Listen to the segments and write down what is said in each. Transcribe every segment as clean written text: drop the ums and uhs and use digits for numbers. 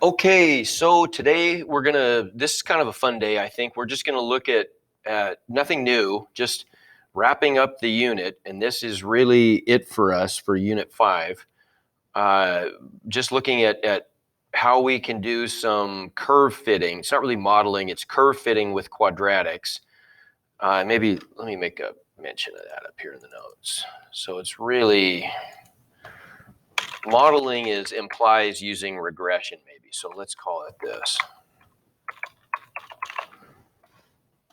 Okay, so today this is kind of a fun day, I think. We're just gonna look at nothing new, just wrapping up the unit, and this is really it for us for Unit 5. Just looking at how we can do some curve fitting. It's not really modeling, it's curve fitting with quadratics. Maybe let me make a mention of that up here in the notes. So it's really, modeling implies using regression maybe, so let's call it this.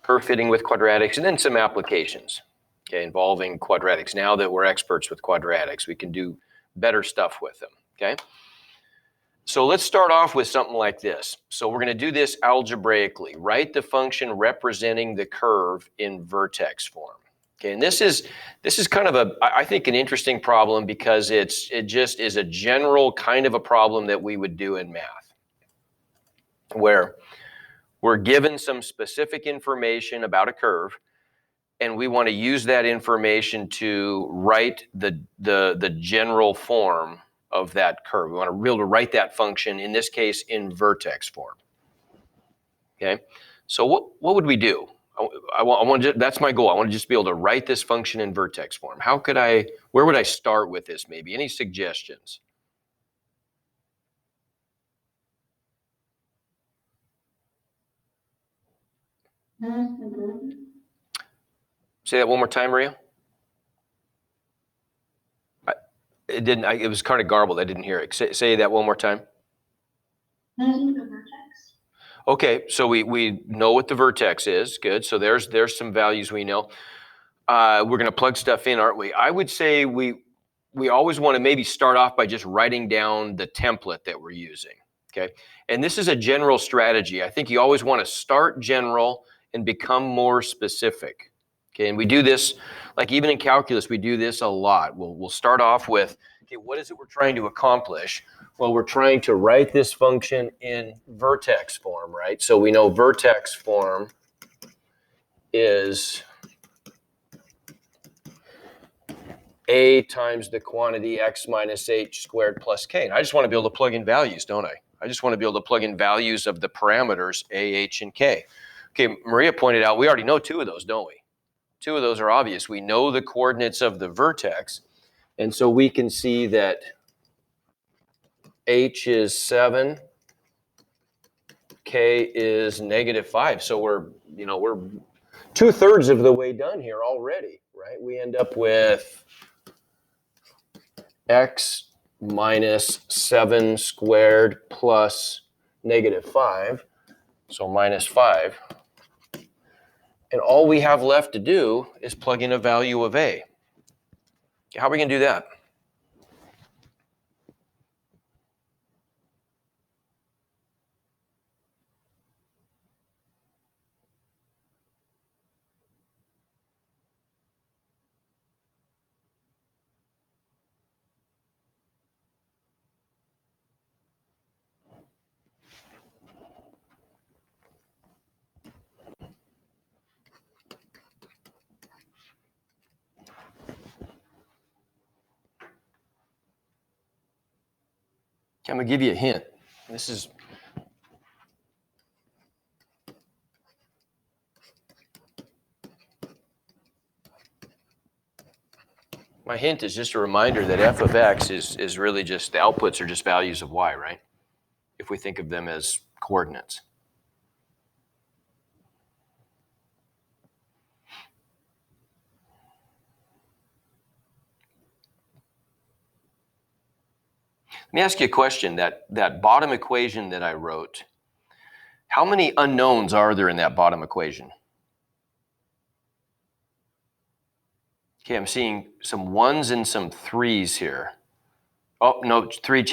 Curve fitting with quadratics, and then some applications, okay, involving quadratics. Now that we're experts with quadratics, we can do better stuff with them, okay? So let's start off with something like this. So we're gonna do this algebraically. Write the function representing the curve in vertex form. Okay, and this is kind of I think an interesting problem because it just is a general kind of a problem that we would do in math, where we're given some specific information about a curve, and we want to use that information to write the general form of that curve. We want to be able to write that function, in this case, in vertex form. Okay, so what would we do? I want to, that's my goal. I want to just be able to write this function in vertex form. Where would I start with this maybe? Any suggestions? Say that one more time, Maria. It was kind of garbled. I didn't hear it. Say that one more time. Using the vertex. Okay, so we know what the vertex is. Good. So there's some values we know. We're going to plug stuff in, aren't we? I would say we always want to maybe start off by just writing down the template that we're using. Okay, and this is a general strategy. I think you always want to start general and become more specific. Okay, and we do this, like even in calculus, we do this a lot. We'll start off with, okay, what is it we're trying to accomplish? Well, we're trying to write this function in vertex form, right? So we know vertex form is a times the quantity x minus h squared plus k. And I just want to be able to plug in values, don't I? I just want to be able to plug in values of the parameters a, h, and k. Okay, Maria pointed out we already know two of those, don't we? Two of those are obvious. We know the coordinates of the vertex, and so we can see that h is 7, k is -5. So we're 2/3 of the way done here already, right? We end up with x minus 7 squared plus -5, so -5. And all we have left to do is plug in a value of a. How are we going to do that? I'm going to give you a hint. My hint is just a reminder that f of x is really just, the outputs are just values of y, right? If we think of them as coordinates. Let me ask you a question. That bottom equation that I wrote, how many unknowns are there in that bottom equation? Okay, I'm seeing some 1s and some 3s here. Oh, no, 1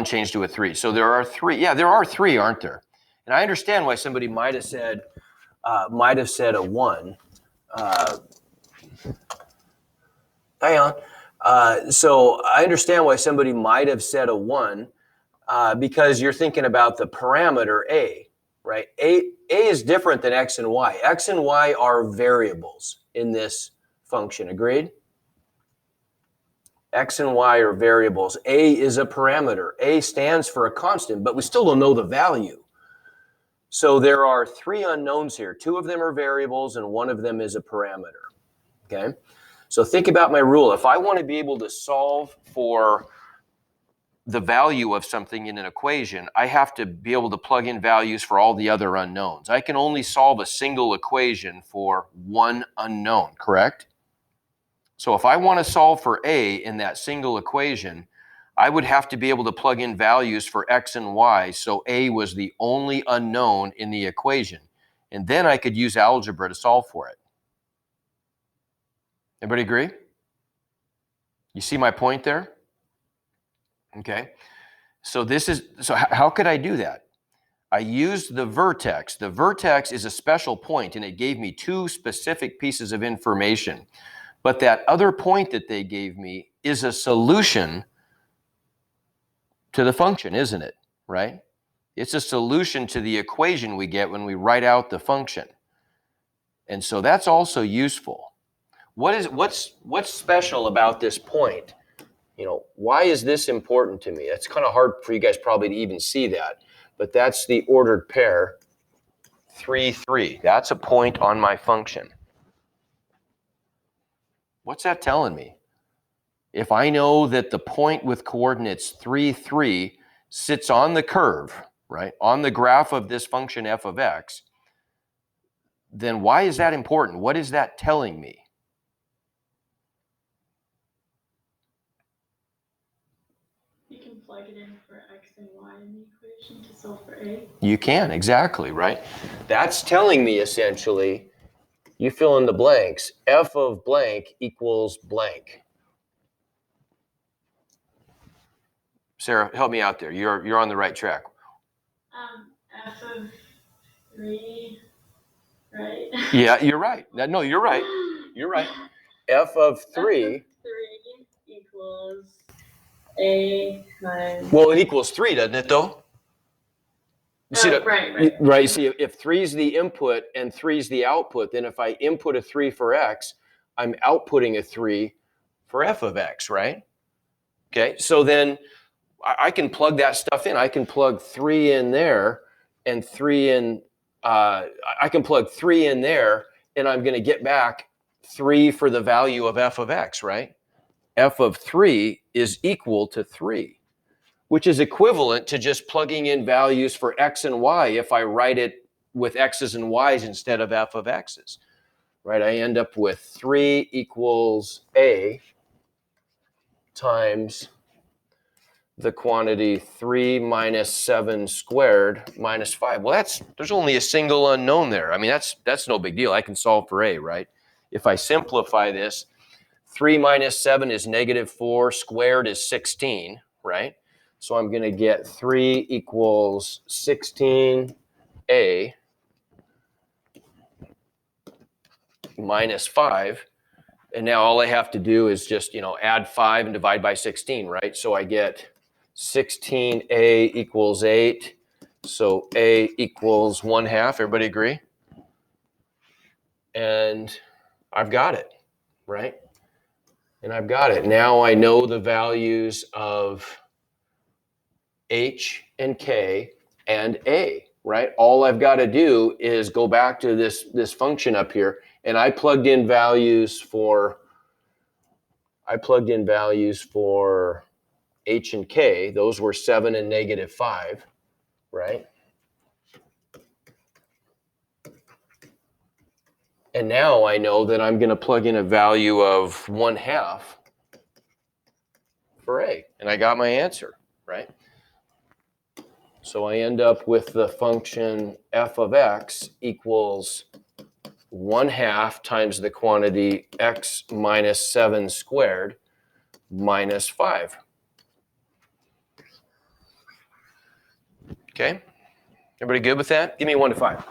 changed to a 3. So there are 3. Yeah, there are 3, aren't there? And I understand why somebody might have said a 1. Hang on. So I understand why somebody might have said a 1 because you're thinking about the parameter a, right? A is different than x and y. X and y are variables in this function. Agreed? X and Y are variables. A is a parameter. A stands for a constant, but we still don't know the value. So there are three unknowns here. Two of them are variables and one of them is a parameter. Okay? So think about my rule. If I want to be able to solve for the value of something in an equation, I have to be able to plug in values for all the other unknowns. I can only solve a single equation for one unknown, correct? So if I want to solve for A in that single equation, I would have to be able to plug in values for X and Y, so A was the only unknown in the equation. And then I could use algebra to solve for it. Everybody agree? You see my point there? Okay. So how could I do that? I used the vertex. The vertex is a special point, and it gave me two specific pieces of information. But that other point that they gave me is a solution to the function, isn't it? Right? It's a solution to the equation we get when we write out the function. And so that's also useful. What's special about this point? You know, why is this important to me? It's kind of hard for you guys probably to even see that, but that's the ordered pair, 3, 3. That's a point on my function. What's that telling me? If I know that the point with coordinates 3, 3 sits on the curve, right, on the graph of this function f of x, then why is that important? What is that telling me? You can plug it in for X and Y in the equation to solve for A. You can, exactly, right? That's telling me essentially, you fill in the blanks, f of blank equals blank. Sarah, help me out there. You're on the right track. F of 3, right? Yeah, you're right. No, you're right. You're right. F of 3. F of 3 equals A times. Well, it equals 3, doesn't it, though? Right. You see, if 3 is the input and 3 is the output, then if I input a 3 for x, I'm outputting a 3 for f of x, right? Okay, so then I can plug that stuff in. I can plug 3 in there and 3 in, I can plug 3 in there and I'm going to get back 3 for the value of f of x, right? F of 3 is equal to 3, which is equivalent to just plugging in values for x and y if I write it with x's and y's instead of f of x's, right? I end up with 3 equals a times the quantity 3 minus 7 squared minus 5. Well, there's only a single unknown there. I mean, that's no big deal. I can solve for a, right? If I simplify this, 3 minus 7 is -4, squared is 16, right? So I'm going to get 3 equals 16a minus 5. And now all I have to do is just, add 5 and divide by 16, right? So I get 16a equals 8. So a equals 1/2. Everybody agree? And I've got it, right? And I've got it. Now I know the values of h and k and a, right? All I've got to do is go back to this function up here, and I plugged in values for h and k. Those were 7 and -5, right? And now I know that I'm going to plug in a value of 1/2 for a, and I got my answer, right? So I end up with the function f of x equals 1/2 times the quantity x minus 7 squared minus 5. Okay? Everybody good with that? Give me 1 to 5.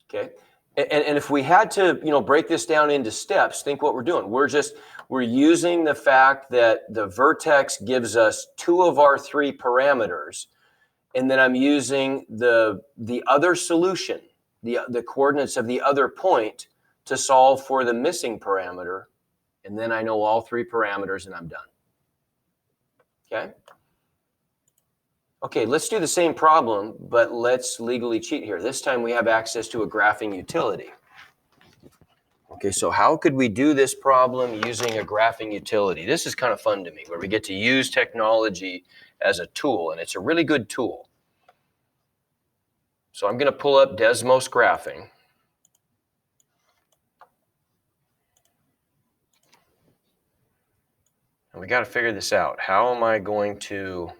Okay? And if we had to, break this down into steps, think what we're doing. We're using the fact that the vertex gives us 2 of our 3 parameters, and then I'm using the other solution, the coordinates of the other point to solve for the missing parameter, and then I know all three parameters and I'm done. Okay? Okay, let's do the same problem, but let's legally cheat here. This time we have access to a graphing utility. Okay, so how could we do this problem using a graphing utility? This is kind of fun to me, where we get to use technology as a tool, and it's a really good tool. So I'm going to pull up Desmos graphing. And we got to figure this out. How am I going to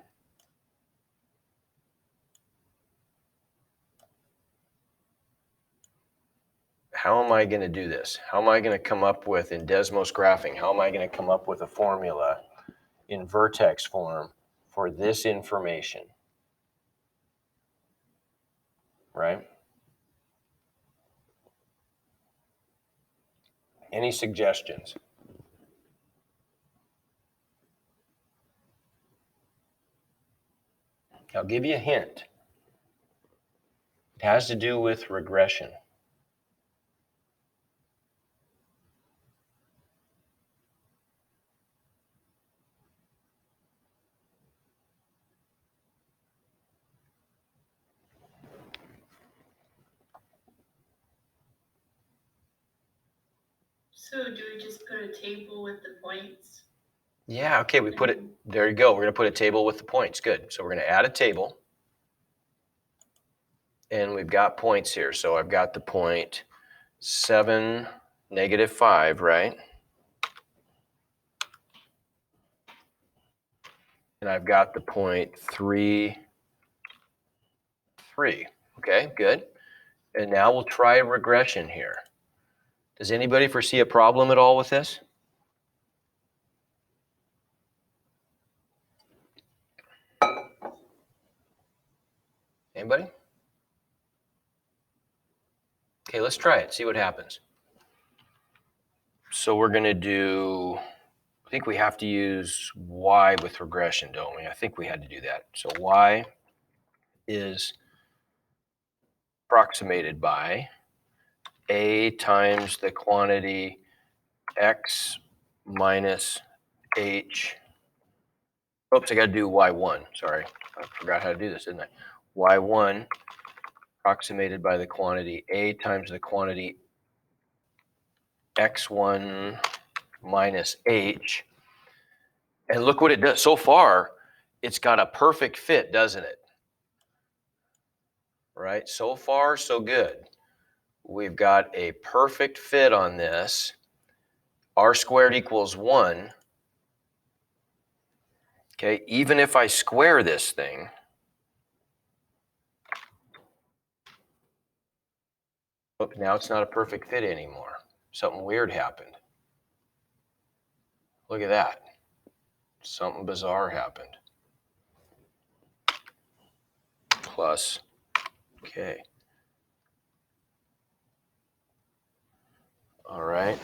do this? How am I going to come up with, in Desmos graphing, how am I going to come up with a formula in Vertex form for this information? Right? Any suggestions? I'll give you a hint. It has to do with regression. So do we just put a table with the points? Yeah, okay, we put it, there you go. We're going to put a table with the points. Good. So we're going to add a table. And we've got points here. So I've got the point 7, -5, right? And I've got the point 3, 3. Okay, good. And now we'll try a regression here. Does anybody foresee a problem at all with this? Anybody? Okay, let's try it, see what happens. So we're going to do, I think we have to use y with regression, don't we? I think we had to do that. So y is approximated by a times the quantity x minus h. Oops, I got to do y1. Sorry, I forgot how to do this, didn't I? y1 approximated by the quantity a times the quantity x1 minus h. And look what it does. So far, it's got a perfect fit, doesn't it? Right? So far, so good. We've got a perfect fit on this. R squared equals 1. Okay, even if I square this thing, look, now it's not a perfect fit anymore. Something weird happened. Look at that. Something bizarre happened. Plus, okay. All right.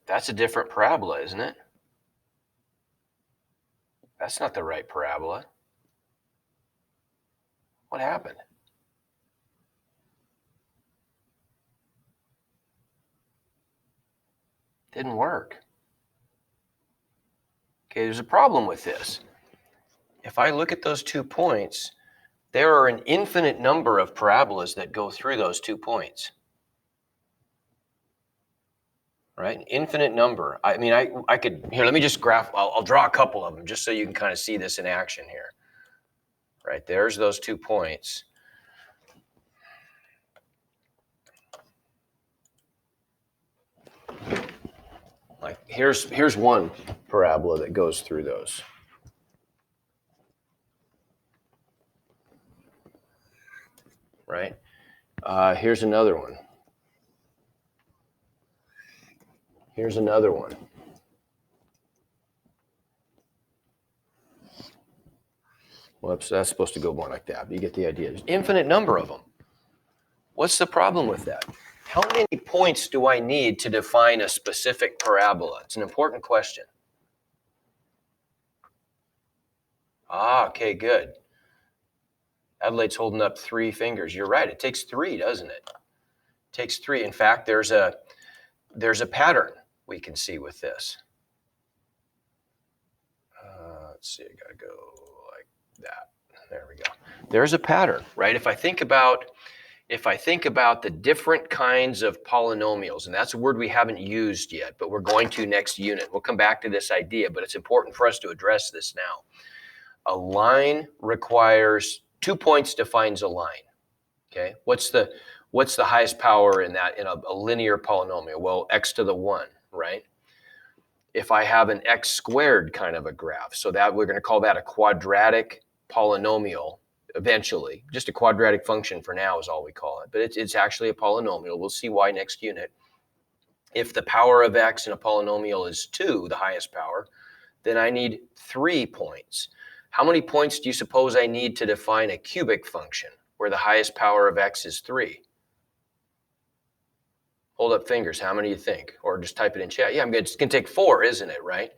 That's a different parabola, isn't it? That's not the right parabola. What happened? Didn't work. Okay, there's a problem with this. If I look at those 2 points, there are an infinite number of parabolas that go through those 2 points. Right? An infinite number. I mean, I could, here, let me just graph, I'll draw a couple of them just so you can kind of see this in action here. Right, there's those 2 points. Like, here's one parabola that goes through those. Right? Here's another one. Here's another one. Whoops, that's supposed to go more like that, but you get the idea. There's an infinite number of them. What's the problem with that? How many points do I need to define a specific parabola? It's an important question. Okay, good. Adelaide's holding up 3 fingers. You're right, it takes 3, doesn't it? Takes 3. In fact, there's a pattern we can see with this. Let's see, I gotta go like that. There we go. There's a pattern, right? If I think about the different kinds of polynomials, and that's a word we haven't used yet, but we're going to next unit. We'll come back to this idea, but it's important for us to address this now. A line requires 2 points defines a line. Okay, what's the highest power in a linear polynomial? Well, x to the 1, right? If I have an x squared kind of a graph, so that we're going to call that a quadratic polynomial eventually. Just a quadratic function for now is all we call it, but it's actually a polynomial. We'll see why next unit. If the power of x in a polynomial is 2, the highest power, then I need 3 points. How many points do you suppose I need to define a cubic function where the highest power of x is 3? Hold up fingers. How many do you think? Or just type it in chat. Yeah, it's going to take 4, isn't it, right?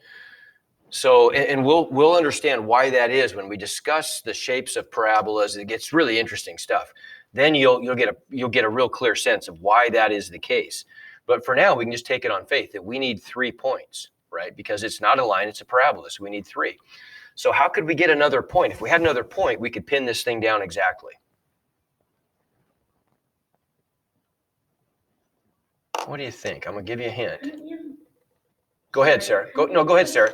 So, and we'll understand why that is when we discuss the shapes of parabolas. It gets really interesting stuff. Then you'll get a real clear sense of why that is the case. But for now, we can just take it on faith that we need 3 points, right? Because it's not a line, it's a parabola, so we need 3. So how could we get another point? If we had another point, we could pin this thing down exactly. What do you think? I'm going to give you a hint. Go ahead, Sarah. Go ahead, Sarah.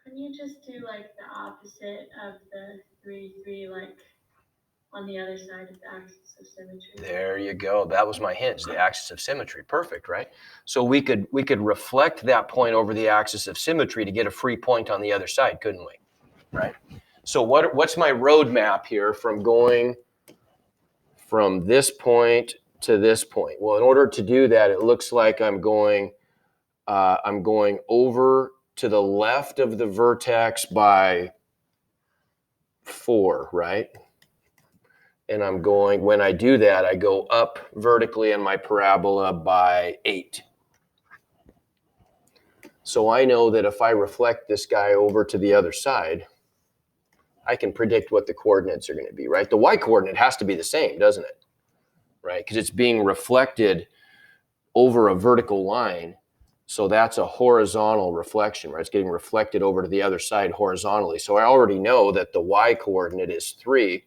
Can you just do like the opposite of the 3, like on the other side of the axis of symmetry? There you go. That was my hint, the axis of symmetry. Perfect, right? So we could reflect that point over the axis of symmetry to get a free point on the other side, couldn't we? Right? So what's my roadmap here from going from this point to this point? Well, in order to do that, it looks like I'm going over to the left of the vertex by 4, right? And I'm going, when I do that, I go up vertically on my parabola by 8. So I know that if I reflect this guy over to the other side, I can predict what the coordinates are going to be, right? The y coordinate has to be the same, doesn't it? Right? Because it's being reflected over a vertical line. So that's a horizontal reflection, right? It's getting reflected over to the other side horizontally. So I already know that the y coordinate is 3.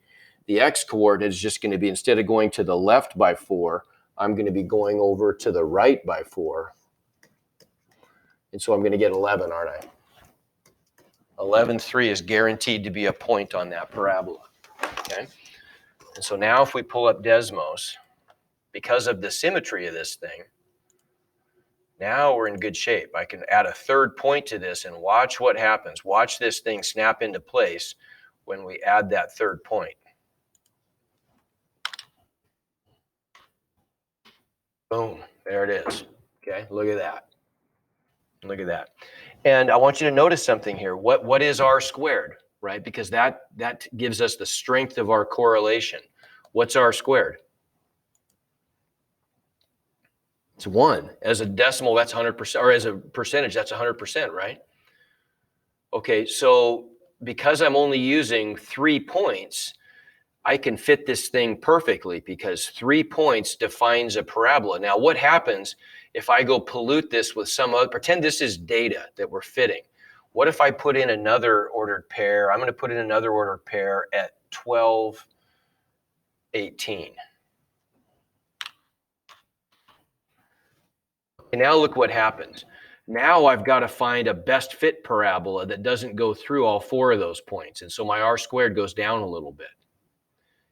The x coordinate is just going to be, instead of going to the left by 4, I'm going to be going over to the right by 4. And so I'm going to get 11, aren't I? 11.3 is guaranteed to be a point on that parabola. Okay? And so now if we pull up Desmos, because of the symmetry of this thing, now we're in good shape. I can add a third point to this and watch what happens. Watch this thing snap into place when we add that third point. Boom, there it is. Okay, look at that. Look at that. And I want you to notice something here. What is r squared, right? Because that gives us the strength of our correlation. What's r squared? It's 1. As a decimal, that's 100%, or as a percentage, that's 100%, right? Okay, so because I'm only using 3 points, I can fit this thing perfectly because 3 points defines a parabola. Now, what happens if I go pollute this with some other, pretend this is data that we're fitting. What if I put in another ordered pair? I'm going to put in another ordered pair at 12, 18. And now look what happens. Now I've got to find a best fit parabola that doesn't go through all 4 of those points. And so my r squared goes down a little bit.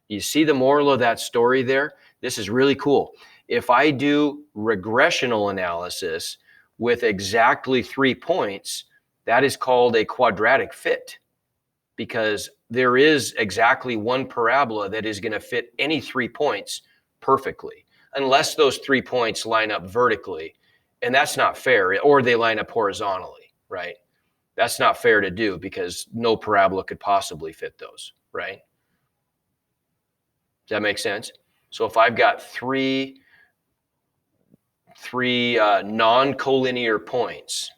You see the moral of that story there? This is really cool. If I do regressional analysis with exactly 3 points, that is called a quadratic fit because there is exactly one parabola that is going to fit any 3 points perfectly, unless those 3 points line up vertically. And that's not fair, or they line up horizontally, right? That's not fair to do because no parabola could possibly fit those, right? Does that make sense? So if I've got three non-collinear points,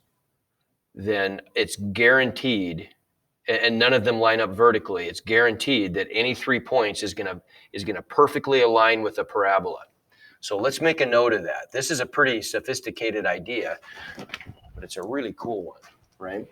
then it's guaranteed, and none of them line up vertically, it's guaranteed that any 3 points is gonna perfectly align with the parabola. So let's make a note of that. This is a pretty sophisticated idea, but it's a really cool one, right?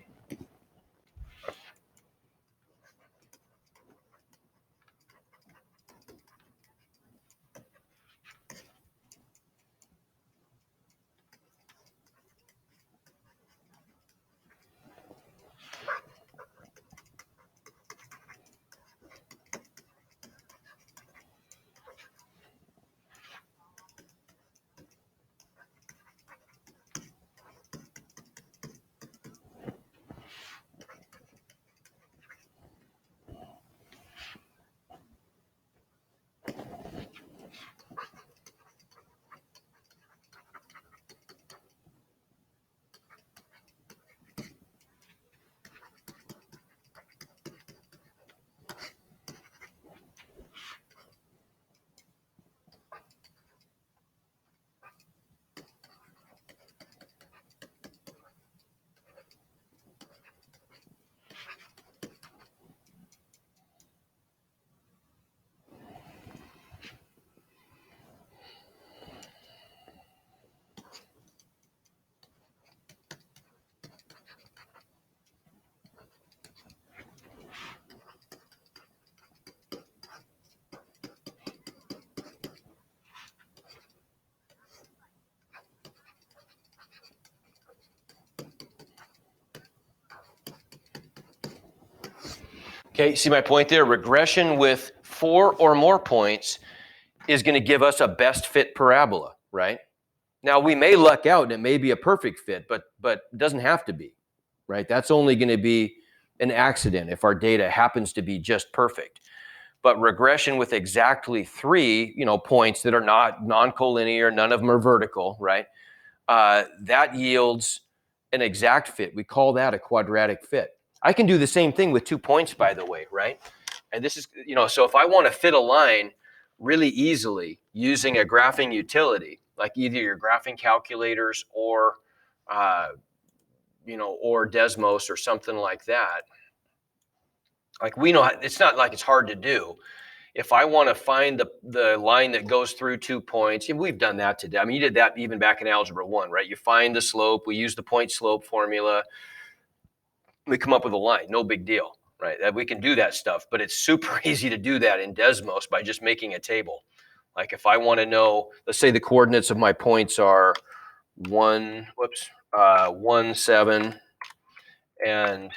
Okay, see my point there? Regression with 4 or more points is going to give us a best fit parabola, right? Now we may luck out and it may be a perfect fit, but it doesn't have to be, right? That's only going to be an accident if our data happens to be just perfect. But regression with exactly 3, points that are not non-collinear, none of them are vertical, right? That yields an exact fit. We call that a quadratic fit. I can do the same thing with 2 points, by the way, right? And this is, so if I want to fit a line really easily using a graphing utility, like either your graphing calculators or, or Desmos or something like that, like we know, it's not like it's hard to do. If I want to find the line that goes through 2 points, and we've done that today. I mean, you did that even back in Algebra 1, right? You find the slope, we use the point slope formula, we come up with a line, no big deal, right? That we can do that stuff, but it's super easy to do that in Desmos by just making a table. Like if I want to know, let's say the coordinates of my points are 1, 7, and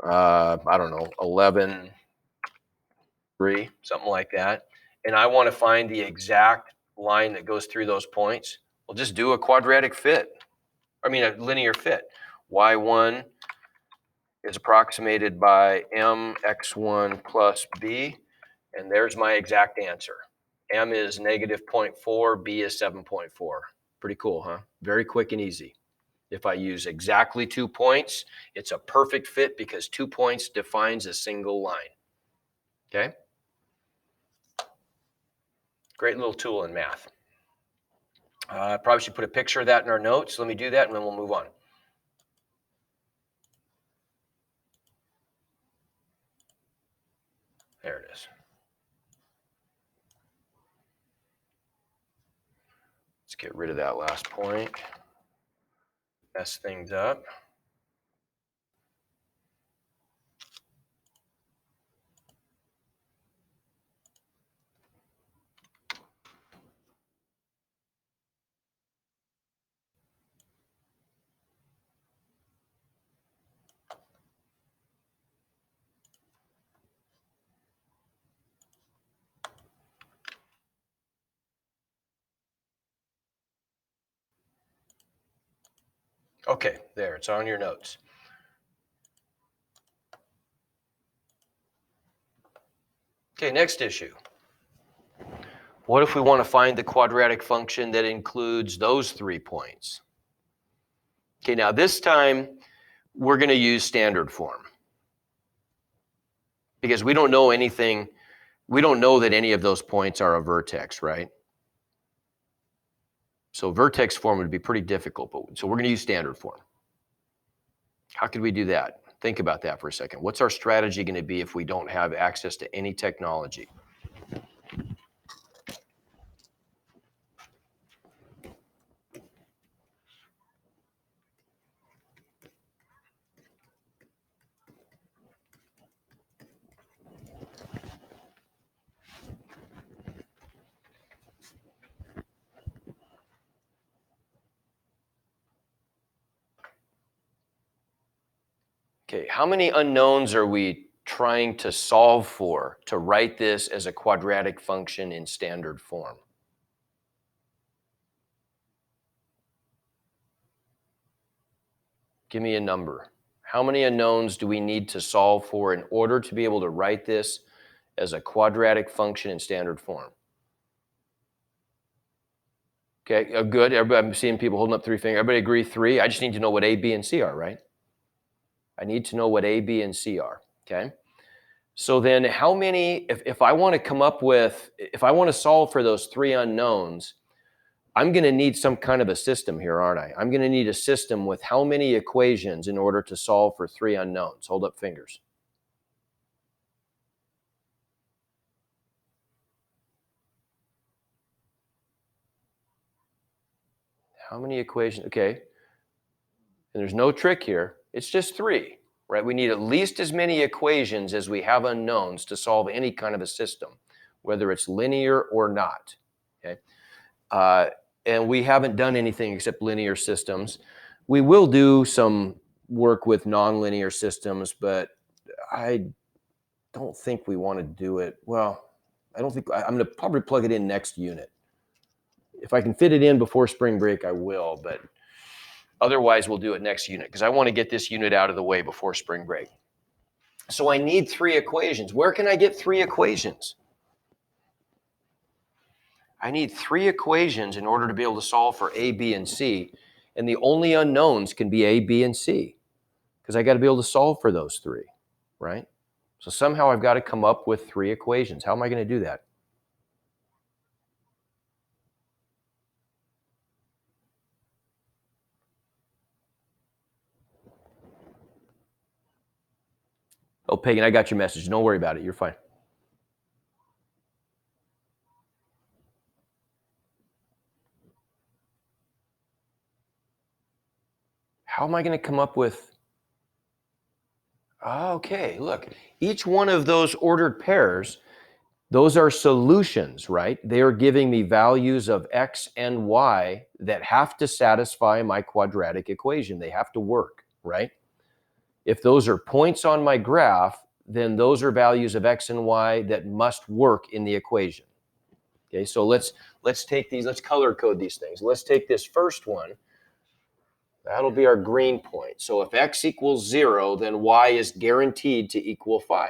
I don't know, 11, 3, something like that. And I want to find the exact line that goes through those points. We'll just do a quadratic fit. I mean, a linear fit. Y1 is approximated by mx1 plus b, and there's my exact answer. M is negative 0.4, b is 7.4. Pretty cool, huh? Very quick and easy. If I use exactly 2 points, it's a perfect fit because 2 points defines a single line. Okay? Great little tool in math. I probably should put a picture of that in our notes. Let me do that and then we'll move on. There it is. Let's get rid of that last point. Mess things up. Okay, there, it's on your notes. Okay, next issue. What if we want to find the quadratic function that includes those 3 points? Okay, now this time we're going to use standard form because we don't know anything. We don't know that any of those points are a vertex, right? So vertex form would be pretty difficult, so we're going to use standard form. How could we do that? Think about that for a second. What's our strategy going to be if we don't have access to any technology? Okay, how many unknowns are we trying to solve for to write this as a quadratic function in standard form? Give me a number. How many unknowns do we need to solve for in order to be able to write this as a quadratic function in standard form? Okay, good. I'm seeing people holding up 3 fingers. Everybody agree 3? I just need to know what A, B, and C are, right? I need to know what A, B, and C are, okay? So then how many, if I want to come up with, if I want to solve for those 3 unknowns, I'm going to need some kind of a system here, aren't I? I'm going to need a system with how many equations in order to solve for 3 unknowns? Hold up fingers. How many equations? Okay. And there's no trick here. It's just 3, right? We need at least as many equations as we have unknowns to solve any kind of a system, whether it's linear or not, okay? And we haven't done anything except linear systems. We will do some work with nonlinear systems, but I don't think we want to do it. Well, I don't think, I'm going to probably plug it in next unit. If I can fit it in before spring break, I will, but otherwise we'll do it next unit because I want to get this unit out of the way before spring break. So I need 3 equations. Where can I get 3 equations? I need 3 equations in order to be able to solve for A, B, and C. And the only unknowns can be A, B, and C because I got to be able to solve for those 3, right? So somehow I've got to come up with 3 equations. How am I going to do that? Oh, Pagan, I got your message. Don't worry about it. You're fine. How am I going to come up with? Okay, look, each one of those ordered pairs, those are solutions, right? They are giving me values of x and y that have to satisfy my quadratic equation. They have to work, right? If those are points on my graph, then those are values of x and y that must work in the equation. Okay, so let's take these, let's color code these things. Let's take this first one. That'll be our green point. So if x equals 0, then y is guaranteed to equal 5.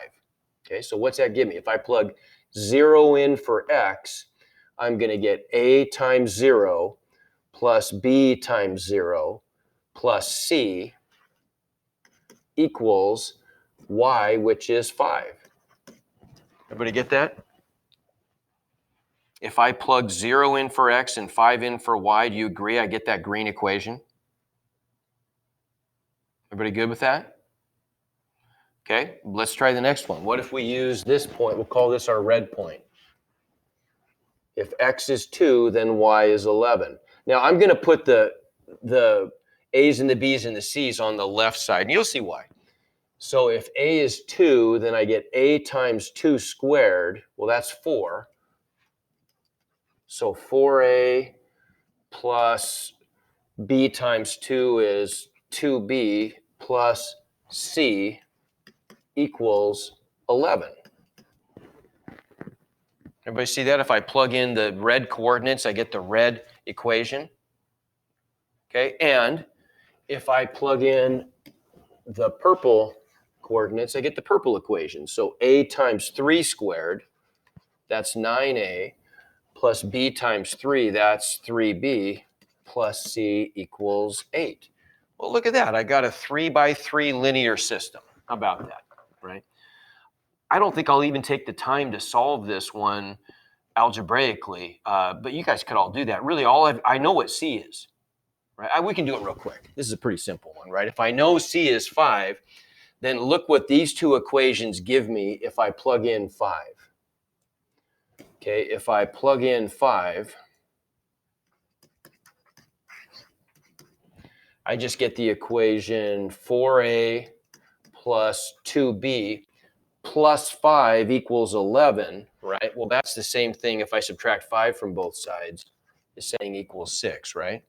Okay, so what's that give me? If I plug 0 in for x, I'm going to get a times 0 plus b times 0 plus c equals y, which is 5. Everybody get that? If I plug 0 in for x and 5 in for y, do you agree I get that green equation? Everybody good with that? Okay, let's try the next one. What if we use this point? We'll call this our red point. If x is 2, then y is 11. Now I'm going to put the a's and the b's and the c's on the left side, and you'll see why. So if a is 2, then I get a times 2 squared. Well, that's 4. So 4a plus b times 2 is 2b plus c equals 11. Everybody see that? If I plug in the red coordinates, I get the red equation. Okay, and if I plug in the purple coordinates, I get the purple equation. So a times 3 squared, that's 9a, plus b times 3, that's 3b, plus c equals 8. Well, look at that. I got a 3 by 3 linear system. How about that, right? I don't think I'll even take the time to solve this one algebraically, but you guys could all do that. Really, I know what C is, right? We can do it real quick. This is a pretty simple one, right? If I know C is 5, then look what these 2 equations give me if I plug in 5. Okay, if I plug in 5, I just get the equation 4a plus 2b plus 5 equals 11, right? Well, that's the same thing if I subtract 5 from both sides. It's saying equals 6, right?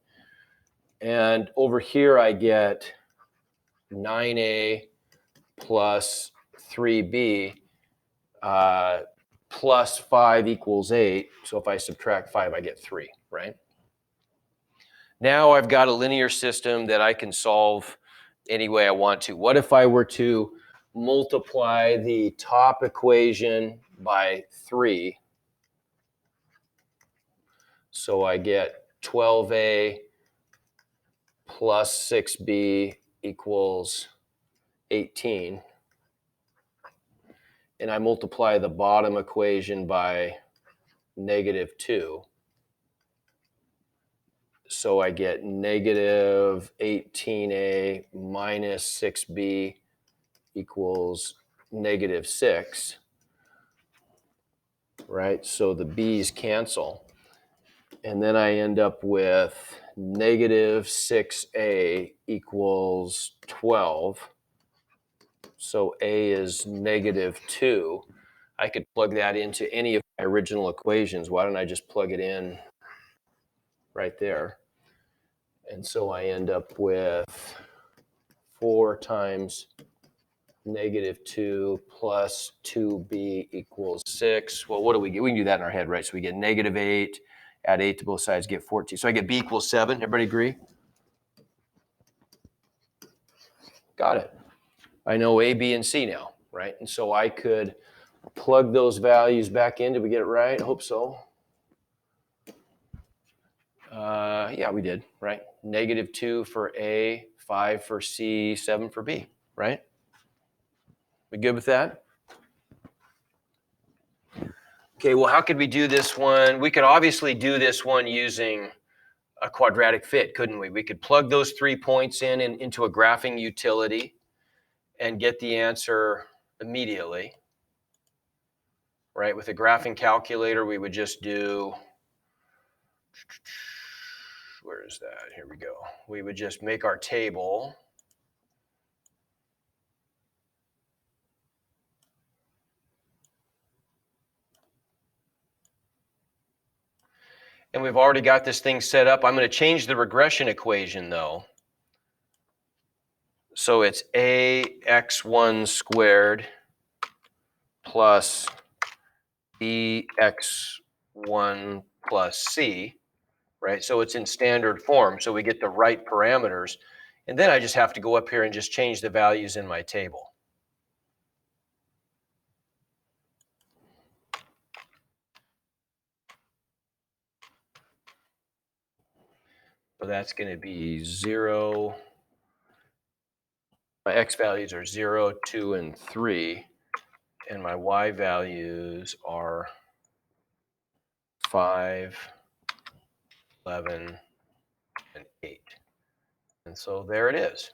And over here I get 9a plus 3b plus 5 equals 8. So if I subtract 5, I get 3, right? Now I've got a linear system that I can solve any way I want to. What if I were to multiply the top equation by 3? So I get 12a plus 6b equals 18. And I multiply the bottom equation by -2. So I get negative 18a minus 6b equals -6, right? So the b's cancel. And then I end up with negative 6a equals 12. So a is -2. I could plug that into any of my original equations. Why don't I just plug it in right there? And so I end up with 4 times -2 plus 2b equals 6. Well, what do we get? We can do that in our head, right? So we get -8, add 8 to both sides, get 14. So I get b equals 7. Everybody agree? Got it. I know a, b, and c now, right? And so I could plug those values back in. Did we get it right? I hope so. Yeah, we did, right? -2 for A, 5 for C, 7 for B, right? We good with that? Okay, well, how could we do this one? We could obviously do this one using a quadratic fit, couldn't we? We could plug those 3 points into a graphing utility and get the answer immediately, right? With a graphing calculator, we would just do, where is that? Here we go. We would just make our table. And we've already got this thing set up. I'm going to change the regression equation, though. So it's ax1 squared plus bx1 plus c, right? So it's in standard form, so we get the right parameters. And then I just have to go up here and just change the values in my table. So that's going to be 0. My x values are 0, 2, and 3. And my y values are 5, 11, and 8. And so there it is.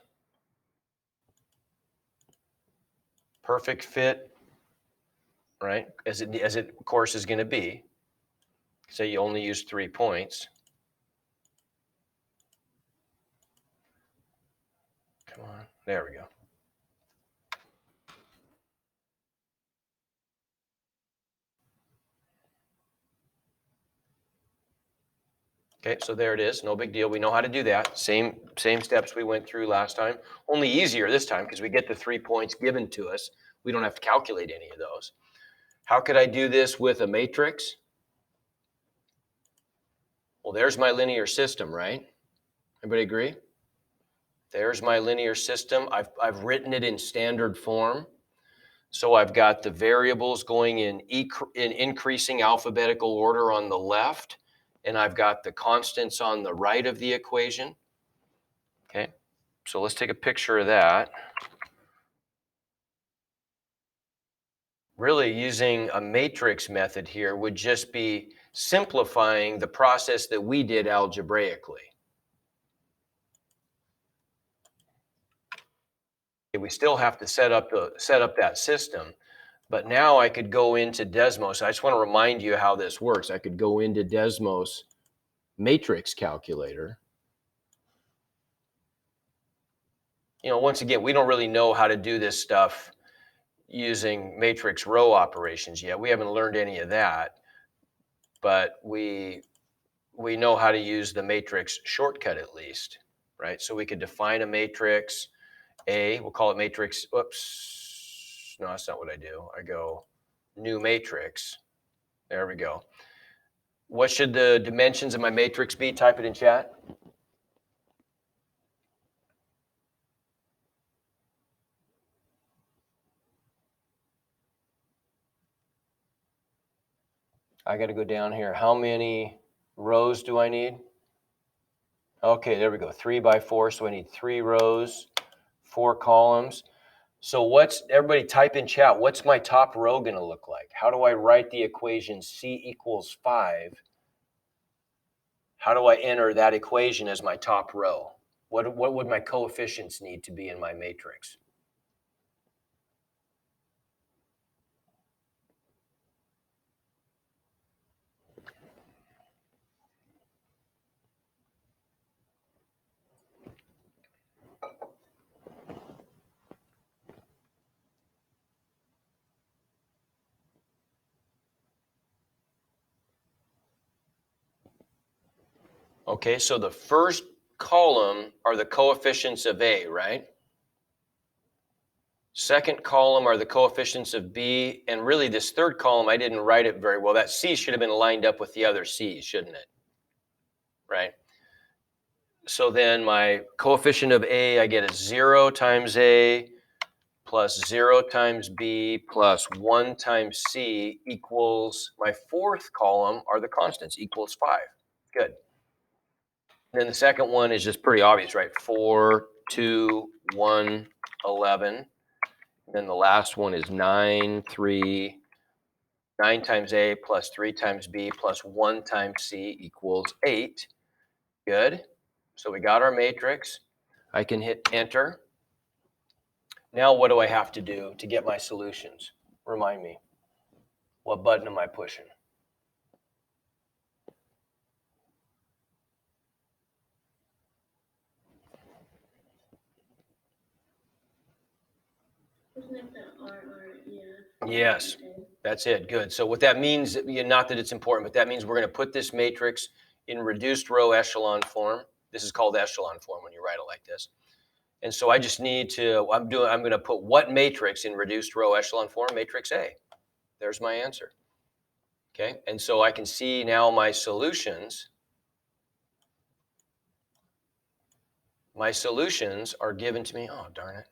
Perfect fit, right? As it of course is going to be. Say you only use 3 points. Come on, there we go. Okay, so there it is. No big deal. We know how to do that. Same steps we went through last time. Only easier this time because we get the 3 points given to us. We don't have to calculate any of those. How could I do this with a matrix? Well, there's my linear system, right? Everybody agree? There's my linear system. I've written it in standard form. So I've got the variables going in increasing alphabetical order on the left, and I've got the constants on the right of the equation. Okay, so let's take a picture of that. Really using a matrix method here would just be simplifying the process that we did algebraically. We still have to set up that system, but now I could go into Desmos. I just want to remind you how this works. I could go into Desmos matrix calculator. Once again, we don't really know how to do this stuff using matrix row operations yet. We haven't learned any of that, but we know how to use the matrix shortcut at least, right? So we could define a matrix A, we'll call it matrix, oops, no, that's not what I do. I go new matrix. There we go. What should the dimensions of my matrix be? Type it in chat. I got to go down here. How many rows do I need? Okay, there we go. 3 by 4. So I need 3 rows, 4 columns. So everybody type in chat, what's my top row going to look like? How do I write the equation C equals 5? How do I enter that equation as my top row? What would my coefficients need to be in my matrix? Okay, so the first column are the coefficients of A, right? Second column are the coefficients of B, and really this third column, I didn't write it very well. That C should have been lined up with the other C's, shouldn't it? Right? So then my coefficient of A, I get is 0 times A plus 0 times B plus 1 times C equals, my fourth column are the constants, equals 5. Good. And then the second one is just pretty obvious, right? 4, 2, 1, 11. And then the last one is 9, 3, 9 times A plus 3 times B plus 1 times C equals 8. Good. So we got our matrix. I can hit enter. Now what do I have to do to get my solutions? Remind me. What button am I pushing? Isn't it the RREF? Yes, that's it. Good. So what that means, not that it's important, but that means we're going to put this matrix in reduced row echelon form. This is called echelon form when you write it like this. And so I just need to, I'm going to put what matrix in reduced row echelon form? Matrix A. There's my answer. Okay. And so I can see now my solutions. My solutions are given to me. Oh, darn it.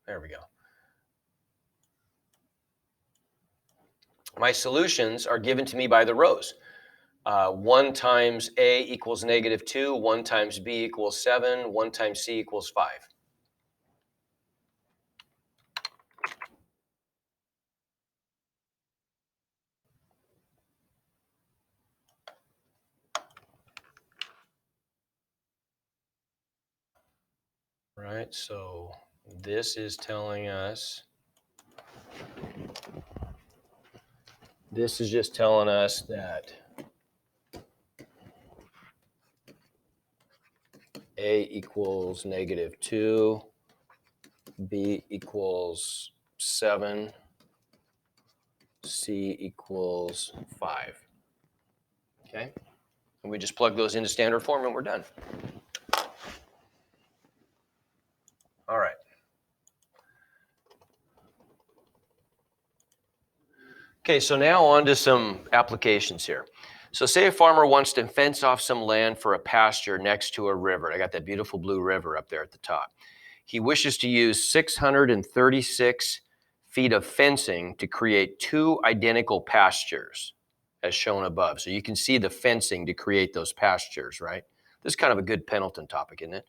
There we go. My solutions are given to me by the rows. 1 times A equals -2, 1 times B equals 7, 1 times C equals 5. Right, so this is telling us, this is just telling us that A equals -2, B equals 7, C equals 5. Okay, and we just plug those into standard form and we're done. All right. Okay, so now on to some applications here. So say a farmer wants to fence off some land for a pasture next to a river. I got that beautiful blue river up there at the top. He wishes to use 636 feet of fencing to create 2 identical pastures, as shown above. So you can see the fencing to create those pastures, right? This is kind of a good Pendleton topic, isn't it?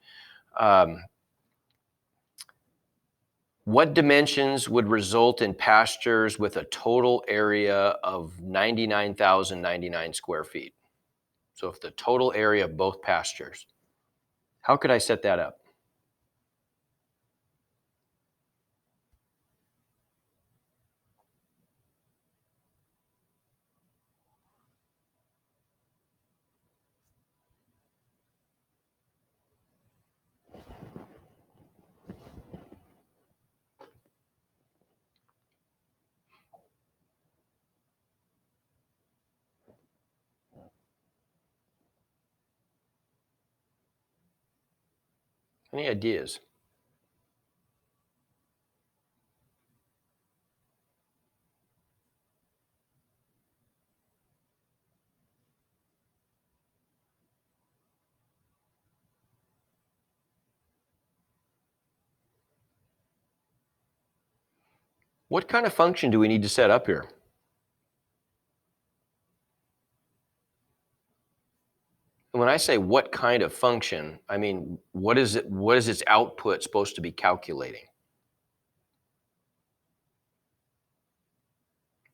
What dimensions would result in pastures with a total area of 99,099 square feet? So if the total area of both pastures, how could I set that up? Any ideas? What kind of function do we need to set up here? When I say what kind of function, I mean, what is its output supposed to be calculating?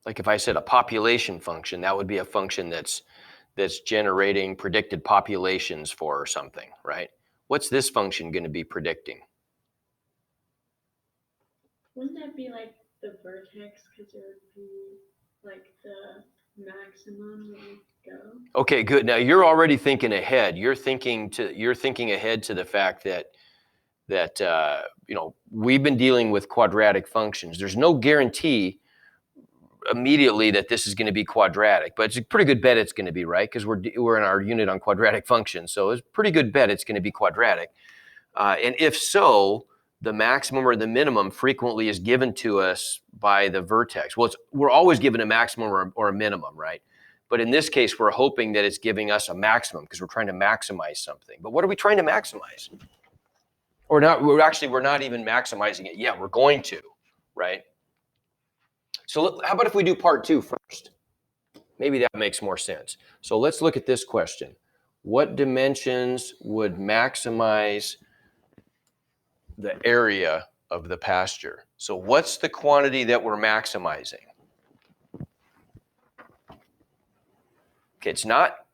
Like if I said a population function, that would be a function that's generating predicted populations for or something, right? What's this function going to be predicting? Wouldn't that be like the vertex? Because it would be like the maximum that would go. Okay, good. Now you're already thinking ahead. You're thinking ahead to the fact that we've been dealing with quadratic functions. There's no guarantee immediately that this is going to be quadratic, but it's a pretty good bet it's going to be, right? Because we're in our unit on quadratic functions, so it's a pretty good bet it's going to be quadratic. And if so, the maximum or the minimum frequently is given to us by the vertex. Well, we're always given a maximum or a minimum, right? But in this case, we're hoping that it's giving us a maximum because we're trying to maximize something. But what are we trying to maximize? Or not? We're not even maximizing it yet. We're going to, right? So how about if we do part 2 first? Maybe that makes more sense. So let's look at this question. What dimensions would maximize the area of the pasture? So what's the quantity that we're maximizing? Okay, it's not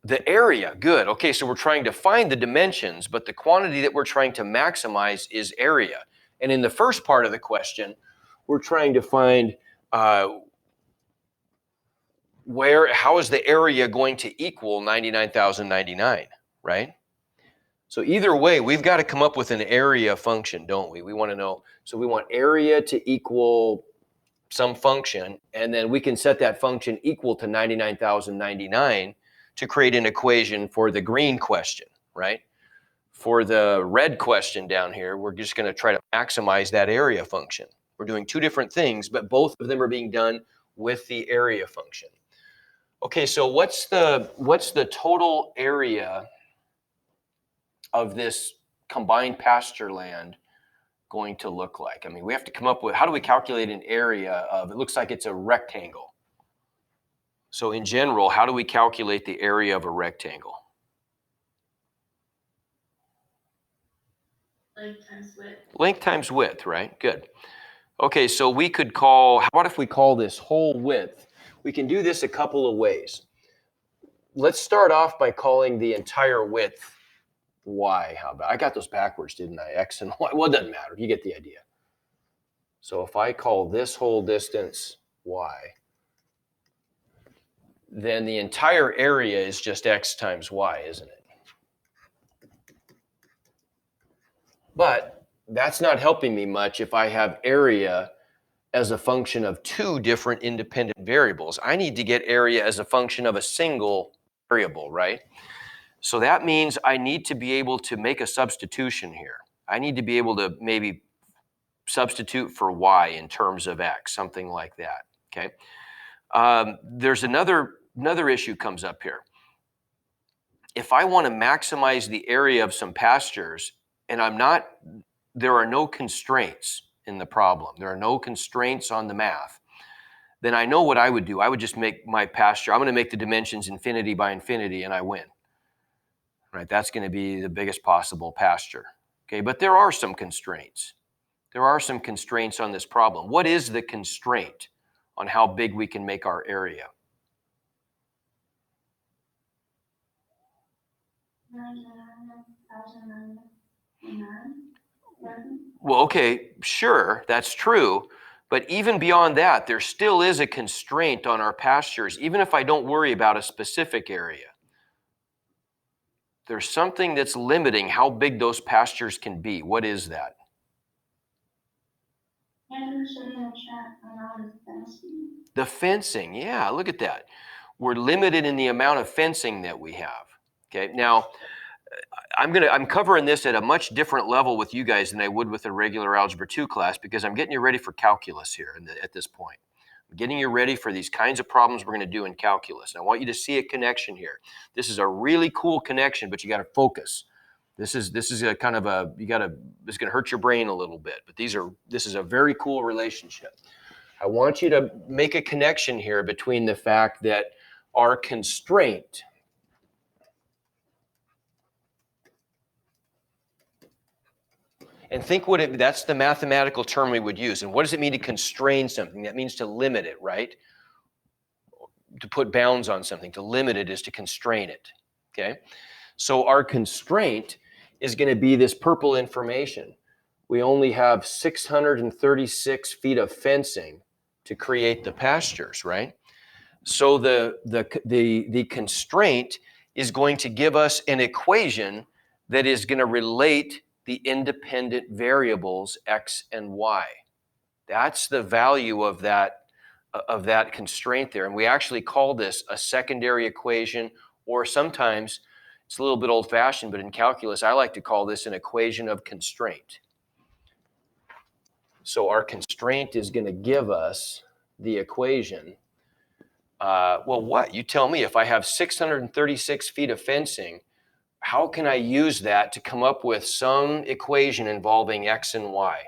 the area. Good. Okay, so we're trying to find the dimensions, but the quantity that we're trying to maximize is area. And in the first part of the question, we're trying to find how is the area going to equal 99,099, right? So either way, we've got to come up with an area function, don't we? We want to know, so we want area to equal some function, and then we can set that function equal to 99,099 to create an equation for the green question, right? For the red question down here, we're just going to try to maximize that area function. We're doing 2 different things, but both of them are being done with the area function. Okay, so what's the total area of this combined pasture land going to look like? I mean, we have to come up with, how do we calculate an area of, it looks like it's a rectangle. So in general, how do we calculate the area of a rectangle? Length times width. Length times width, right? Good. Okay, so we could call, how about if we call this whole width? We can do this a couple of ways. Let's start off by calling the entire width y. How about, I got those backwards, didn't I? X and y. Well, it doesn't matter. You get the idea. So if I call this whole distance y, then the entire area is just x times y, isn't it? But that's not helping me much if I have area as a function of 2 different independent variables. I need to get area as a function of a single variable, right? So that means I need to be able to make a substitution here. I need to be able to maybe substitute for y in terms of x, something like that, okay? There's another issue comes up here. If I want to maximize the area of some pastures, and there are no constraints in the problem, there are no constraints on the math, then I know what I would do. I would just make my pasture, I'm going to make the dimensions infinity by infinity, and I win. Right? That's going to be the biggest possible pasture. Okay, but there are some constraints. There are some constraints on this problem. What is the constraint on how big we can make our area? Well, okay, sure, that's true. But even beyond that, there still is a constraint on our pastures, even if I don't worry about a specific area. There's something that's limiting how big those pastures can be. What is that? The fencing, yeah, look at that. We're limited in the amount of fencing that we have. Okay, now I'm covering this at a much different level with you guys than I would with a regular Algebra 2 class because I'm getting you ready for calculus here at this point. I'm getting you ready for these kinds of problems we're going to do in calculus. And I want you to see a connection here. This is a really cool connection, but you got to focus. This is a kind of a, it's going to hurt your brain a little bit, but this is a very cool relationship. I want you to make a connection here between the fact that our constraint and think that's the mathematical term we would use. And what does it mean to constrain something? That means to limit it, right? To put bounds on something. To limit it is to constrain it, okay? So our constraint is going to be this purple information. We only have 636 feet of fencing to create the pastures, right? So the constraint is going to give us an equation that is going to relate the independent variables x and y. That's the value of that constraint there. And we actually call this a secondary equation, or sometimes it's a little bit old-fashioned, but in calculus, I like to call this an equation of constraint. So our constraint is going to give us the equation. Well, what? You tell me. If I have 636 feet of fencing, how can I use that to come up with some equation involving x and y?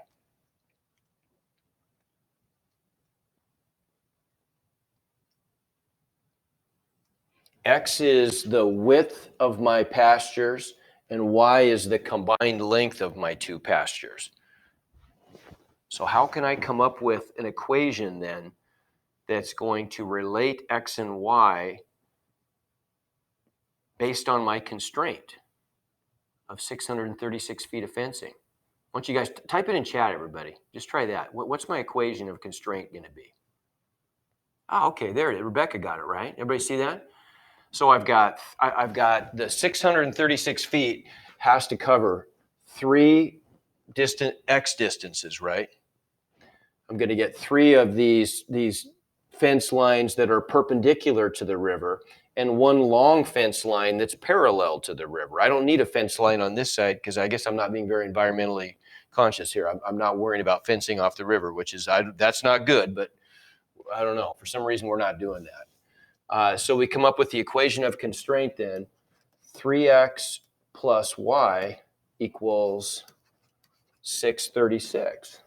X is the width of my pastures, and y is the combined length of my two pastures. So how can I come up with an equation then that's going to relate x and y based on my constraint of 636 feet of fencing? Why don't you guys type it in chat, everybody? Just try that. What's my equation of constraint going to be? Oh, okay, there it is. Rebecca got it right. Everybody see that? So I've got the 636 feet has to cover 3 distant x distances, right? I'm going to get 3 of these fence lines that are perpendicular to the river and 1 long fence line that's parallel to the river. I don't need a fence line on this side because I guess I'm not being very environmentally conscious here. I'm not worrying about fencing off the river, which is, that's not good, but I don't know. For some reason, we're not doing that. So we come up with the equation of constraint then. 3x plus y equals 636,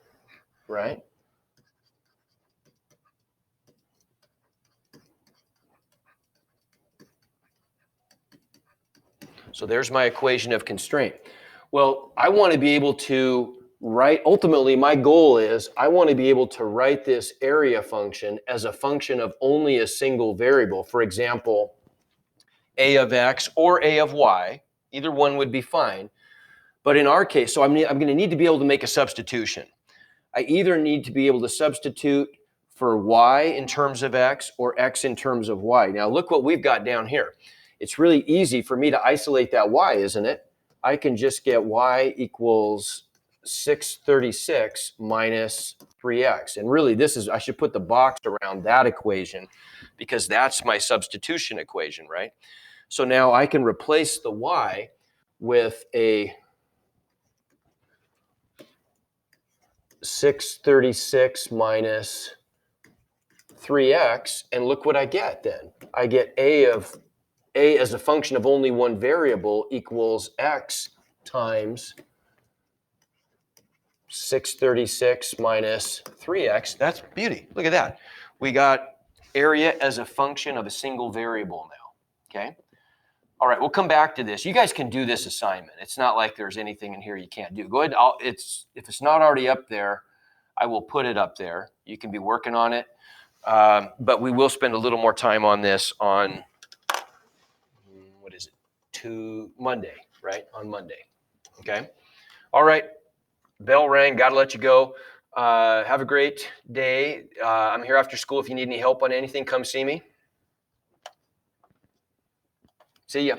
right? So there's my equation of constraint. Well, I want to be able to write, ultimately my goal is I want to be able to write this area function as a function of only a single variable. For example, a of x or a of y, either one would be fine. But in our case, so I'm going to need to be able to make a substitution. I either need to be able to substitute for y in terms of x or x in terms of y. Now look what we've got down here. It's really easy for me to isolate that y, isn't it? I can just get y equals 636 minus 3x. And really I should put the box around that equation because that's my substitution equation, right? So now I can replace the y with a 636 minus 3x, and look what I get then. I get a as a function of only one variable equals x times 636 minus 3x. That's beauty. Look at that. We got area as a function of a single variable now, okay? All right, we'll come back to this. You guys can do this assignment. It's not like there's anything in here you can't do. Go ahead. If it's not already up there, I will put it up there. You can be working on it. But we will spend a little more time on this on, what is it, Monday, right? On Monday, okay? All right, bell rang, got to let you go. Have a great day. I'm here after school. If you need any help on anything, come see me. See ya.